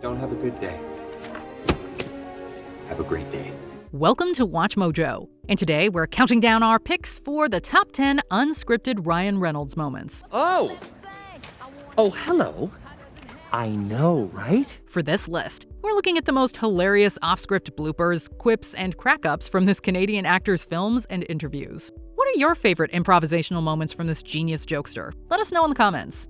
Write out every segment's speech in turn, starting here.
Don't have a good day. Have a great day. Welcome to Watch Mojo, and today we're counting down our picks for the top 10 unscripted Ryan Reynolds moments. Oh, hello. I know, right? For this list, we're looking at the most hilarious off-script bloopers, quips, and crackups from this Canadian actor's films and interviews. What are your favorite improvisational moments from this genius jokester? Let us know in the comments.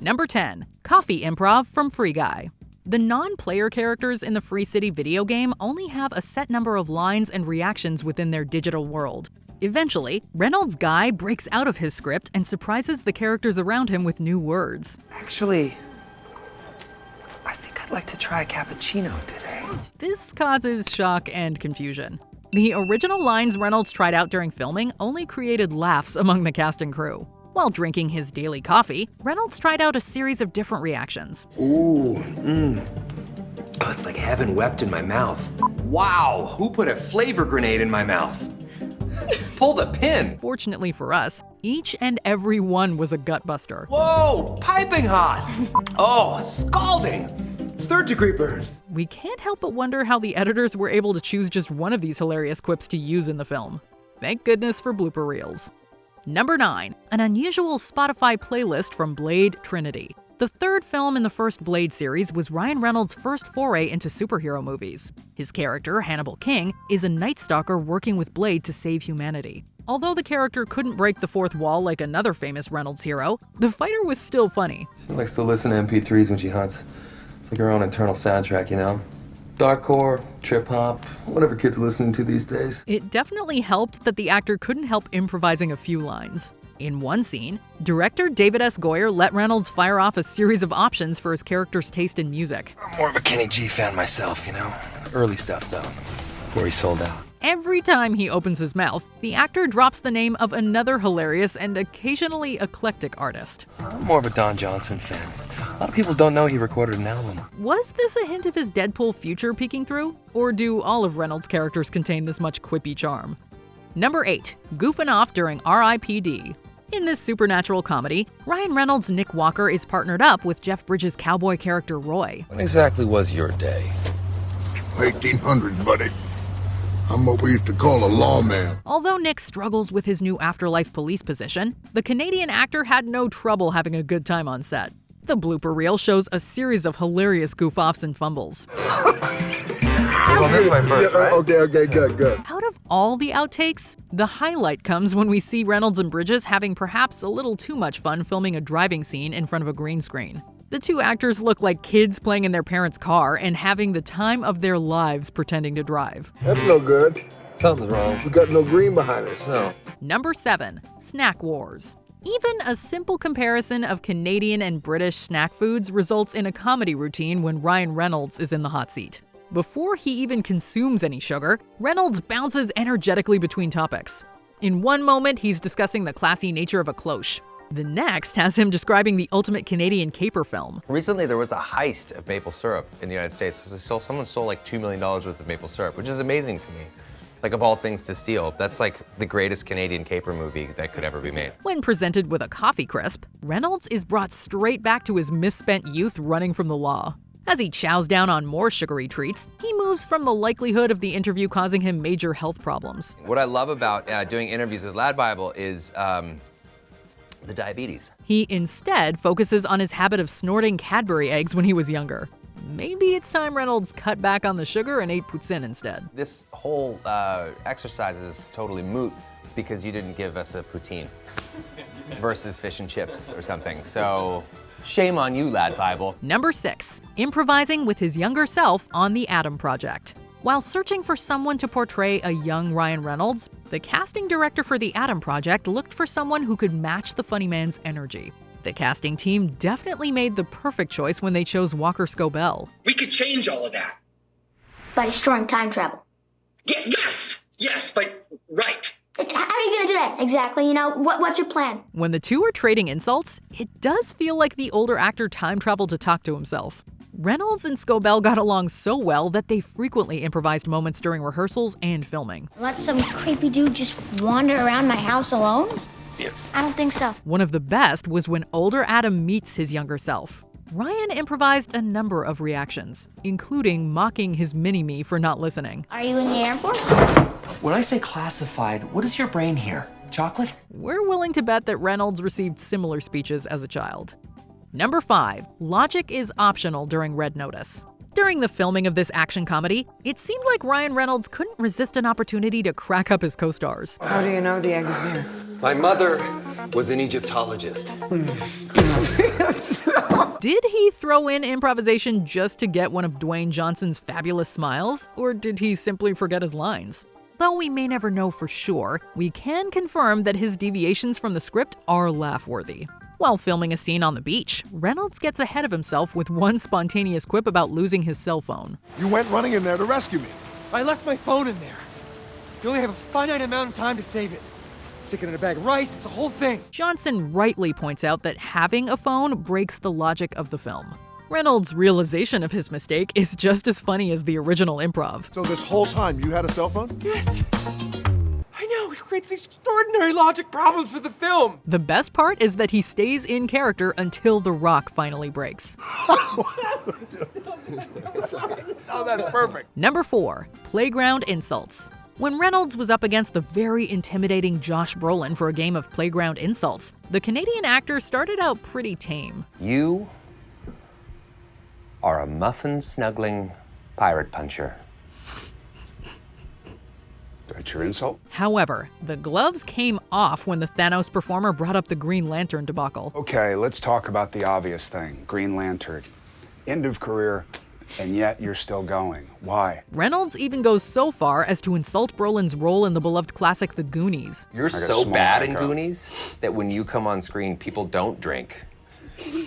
Number 10. Coffee improv from Free Guy. The non-player characters in the Free City video game only have a set number of lines and reactions within their digital world. Eventually, Reynolds' guy breaks out of his script and surprises the characters around him with new words. Actually, I think I'd like to try a cappuccino today. This causes shock and confusion. The original lines Reynolds tried out during filming only created laughs among the cast and crew. While drinking his daily coffee, Reynolds tried out a series of different reactions. Ooh, Oh, it's like heaven wept in my mouth. Wow, who put a flavor grenade in my mouth? Pull the pin. Fortunately for us, each and every one was a gutbuster. Whoa, piping hot. Oh, scalding. Third-degree burns. We can't help but wonder how the editors were able to choose just one of these hilarious quips to use in the film. Thank goodness for blooper reels. Number 9. An unusual Spotify playlist from Blade Trinity. The third film in the first Blade series was Ryan Reynolds' first foray into superhero movies. His character, Hannibal King, is a Night Stalker working with Blade to save humanity. Although the character couldn't break the fourth wall like another famous Reynolds hero, the fighter was still funny. She likes to listen to MP3s when she hunts. It's like her own internal soundtrack, you know? Darkcore, trip-hop, whatever kids are listening to these days. It definitely helped that the actor couldn't help improvising a few lines. In one scene, director David S. Goyer let Reynolds fire off a series of options for his character's taste in music. I'm more of a Kenny G fan myself, you know? Early stuff, though, before he sold out. Every time he opens his mouth, the actor drops the name of another hilarious and occasionally eclectic artist. I'm more of a Don Johnson fan. A lot of people don't know he recorded an album. Was this a hint of his Deadpool future peeking through? Or do all of Reynolds' characters contain this much quippy charm? Number 8. Goofing off during R.I.P.D. In this supernatural comedy, Ryan Reynolds' Nick Walker is partnered up with Jeff Bridges' cowboy character Roy. When exactly was your day? 1800s, buddy. I'm what we used to call a lawman. Although Nick struggles with his new afterlife police position, the Canadian actor had no trouble having a good time on set. The blooper reel shows a series of hilarious goof-offs and fumbles. Well, this is my first, right? Okay, good. Out of all the outtakes, the highlight comes when we see Reynolds and Bridges having perhaps a little too much fun filming a driving scene in front of a green screen. The two actors look like kids playing in their parents' car and having the time of their lives pretending to drive. That's no good. Something's wrong. We got no green behind us. No. Number 7. Snack Wars. Even a simple comparison of Canadian and British snack foods results in a comedy routine when Ryan Reynolds is in the hot seat. Before he even consumes any sugar, Reynolds bounces energetically between topics. In one moment, he's discussing the classy nature of a cloche. The next has him describing the ultimate Canadian caper film. Recently, there was a heist of maple syrup in the United States. Someone stole like $2 million worth of maple syrup, which is amazing to me. Like, of all things to steal, that's like the greatest Canadian caper movie that could ever be made. When presented with a coffee crisp, Reynolds is brought straight back to his misspent youth running from the law. As he chows down on more sugary treats, he moves from the likelihood of the interview causing him major health problems. What I love about doing interviews with Lad Bible is the diabetes. He instead focuses on his habit of snorting Cadbury eggs when he was younger. Maybe it's time Reynolds cut back on the sugar and ate poutine instead. This whole exercise is totally moot because you didn't give us a poutine versus fish and chips or something. So shame on you, Lad Bible. Number 6. Improvising with his younger self on The Adam Project. While searching for someone to portray a young Ryan Reynolds, the casting director for The Adam Project looked for someone who could match the funny man's energy. The casting team definitely made the perfect choice when they chose Walker Scobell. We could change all of that. By destroying time travel. Yes, but right. How are you gonna do that exactly? You know, what's your plan? When the two are trading insults, it does feel like the older actor time traveled to talk to himself. Reynolds and Scobell got along so well that they frequently improvised moments during rehearsals and filming. Let some creepy dude just wander around my house alone? Yeah. I don't think so. One of the best was when older Adam meets his younger self. Ryan improvised a number of reactions, including mocking his mini-me for not listening. Are you in the Air Force? When I say classified, what does your brain hear? Chocolate? We're willing to bet that Reynolds received similar speeches as a child. Number 5. Logic is optional during Red Notice. During the filming of this action comedy, it seemed like Ryan Reynolds couldn't resist an opportunity to crack up his co-stars. How do you know the egg is there? My mother was an Egyptologist. Did he throw in improvisation just to get one of Dwayne Johnson's fabulous smiles, or did he simply forget his lines? Though we may never know for sure, we can confirm that his deviations from the script are laugh-worthy. While filming a scene on the beach, Reynolds gets ahead of himself with one spontaneous quip about losing his cell phone. You went running in there to rescue me. I left my phone in there. You only have a finite amount of time to save it. Stick it in a bag of rice, it's a whole thing. Johnson rightly points out that having a phone breaks the logic of the film. Reynolds' realization of his mistake is just as funny as the original improv. So this whole time you had a cell phone? Yes. I know, it creates extraordinary logic problems for the film. The best part is that he stays in character until the rock finally breaks. Oh, that's perfect. Number 4. Playground insults. When Reynolds was up against the very intimidating Josh Brolin for a game of playground insults, the Canadian actor started out pretty tame. You are a muffin-snuggling pirate puncher. That's your insult? However, the gloves came off when the Thanos performer brought up the Green Lantern debacle. Okay, let's talk about the obvious thing. Green Lantern. End of career, and yet you're still going. Why? Reynolds even goes so far as to insult Brolin's role in the beloved classic The Goonies. You're so bad in Goonies that when you come on screen, people don't drink.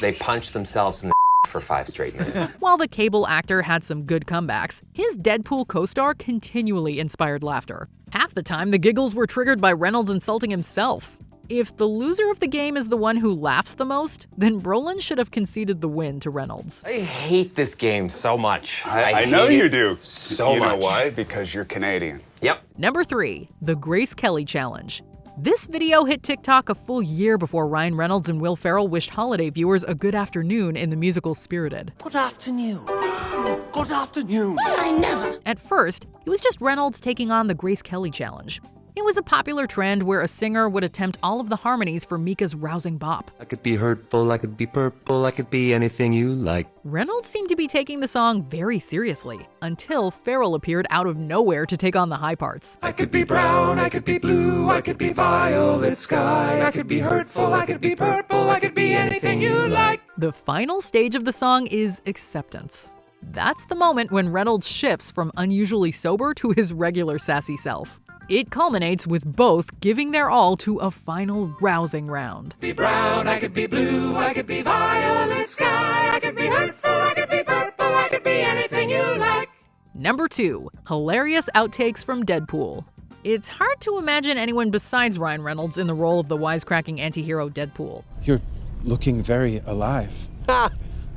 They punch themselves in the for 5 straight minutes. While the cable actor had some good comebacks, his Deadpool co-star continually inspired laughter. Half the time, the giggles were triggered by Reynolds insulting himself. If the loser of the game is the one who laughs the most, then Brolin should have conceded the win to Reynolds. I hate this game so much. I know you do. So you much. know why? Because you're Canadian. Yep. Number 3. The Grace Kelly Challenge. This video hit TikTok a full year before Ryan Reynolds and Will Ferrell wished holiday viewers a good afternoon in the musical Spirited. Good afternoon. Good afternoon. I never. At first, it was just Reynolds taking on the Grace Kelly Challenge. It was a popular trend where a singer would attempt all of the harmonies for Mika's rousing bop. I could be hurtful, I could be purple, I could be anything you like. Reynolds seemed to be taking the song very seriously, until Ferrell appeared out of nowhere to take on the high parts. I could be brown, I could be blue, I could be violet sky, I could be hurtful, I could be purple, I could be anything you like. The final stage of the song is acceptance. That's the moment when Reynolds shifts from unusually sober to his regular sassy self. It culminates with both giving their all to a final rousing round. Be brown, I could be blue, I could be violet sky, I could be hurtful, I could be purple, I could be anything you like. Number 2. Hilarious outtakes from Deadpool. It's hard to imagine anyone besides Ryan Reynolds in the role of the wisecracking anti-hero Deadpool. You're looking very alive. Ha!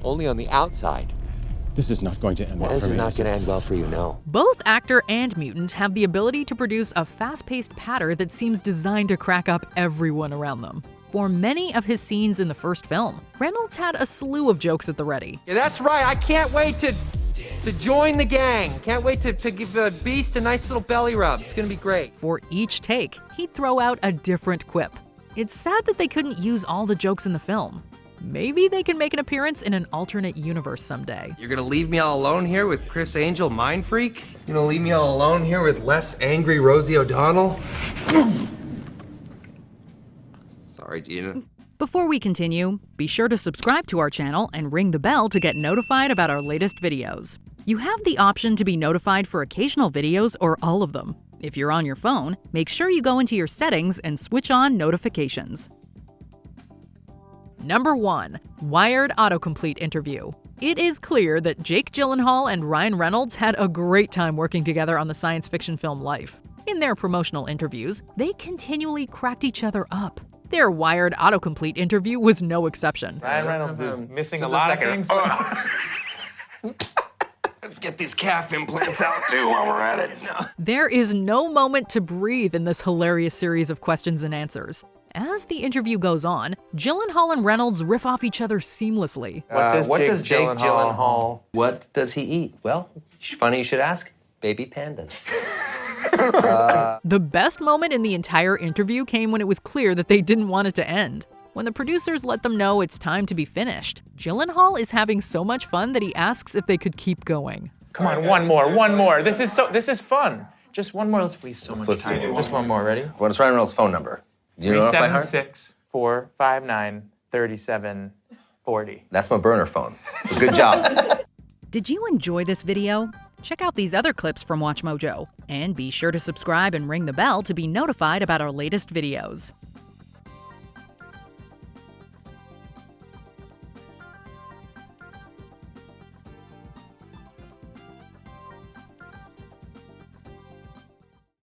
Only on the outside. This is not going to end well This for me. is not going to end well for you, no. Both actor and mutant have the ability to produce a fast-paced patter that seems designed to crack up everyone around them. For many of his scenes in the first film, Reynolds had a slew of jokes at the ready. Yeah, that's right, I can't wait to join the gang. Can't wait to give Beast a nice little belly rub. It's gonna be great. For each take, he'd throw out a different quip. It's sad that they couldn't use all the jokes in the film. Maybe they can make an appearance in an alternate universe someday. You're gonna leave me all alone here with Chris Angel, Mind Freak? You're gonna leave me all alone here with less angry Rosie O'Donnell? Sorry, Gina. Before we continue, be sure to subscribe to our channel and ring the bell to get notified about our latest videos. You have the option to be notified for occasional videos or all of them. If you're on your phone, make sure you go into your settings and switch on notifications. Number 1. Wired autocomplete interview. It is clear that Jake Gyllenhaal and Ryan Reynolds had a great time working together on the science fiction film Life. In their promotional interviews, they continually cracked each other up. Their Wired autocomplete interview was no exception. Ryan Reynolds is missing a lot of things. Let's get these calf implants out too while we're at it. There is no moment to breathe in this hilarious series of questions and answers. As the interview goes on, Gyllenhaal and Reynolds riff off each other seamlessly. What does Jake Gyllenhaal, what does he eat? Well, funny you should ask. Baby pandas. The best moment in the entire interview came when it was clear that they didn't want it to end. When the producers let them know it's time to be finished, Gyllenhaal is having so much fun that he asks if they could keep going. Come on, one more. This is fun. Just one more. Let's waste so much time. Just one more. Ready? What's Ryan Reynolds' phone number? You know it by heart? 376-459-3740. That's my burner phone. Good job. Did you enjoy this video? Check out these other clips from WatchMojo, and be sure to subscribe and ring the bell to be notified about our latest videos.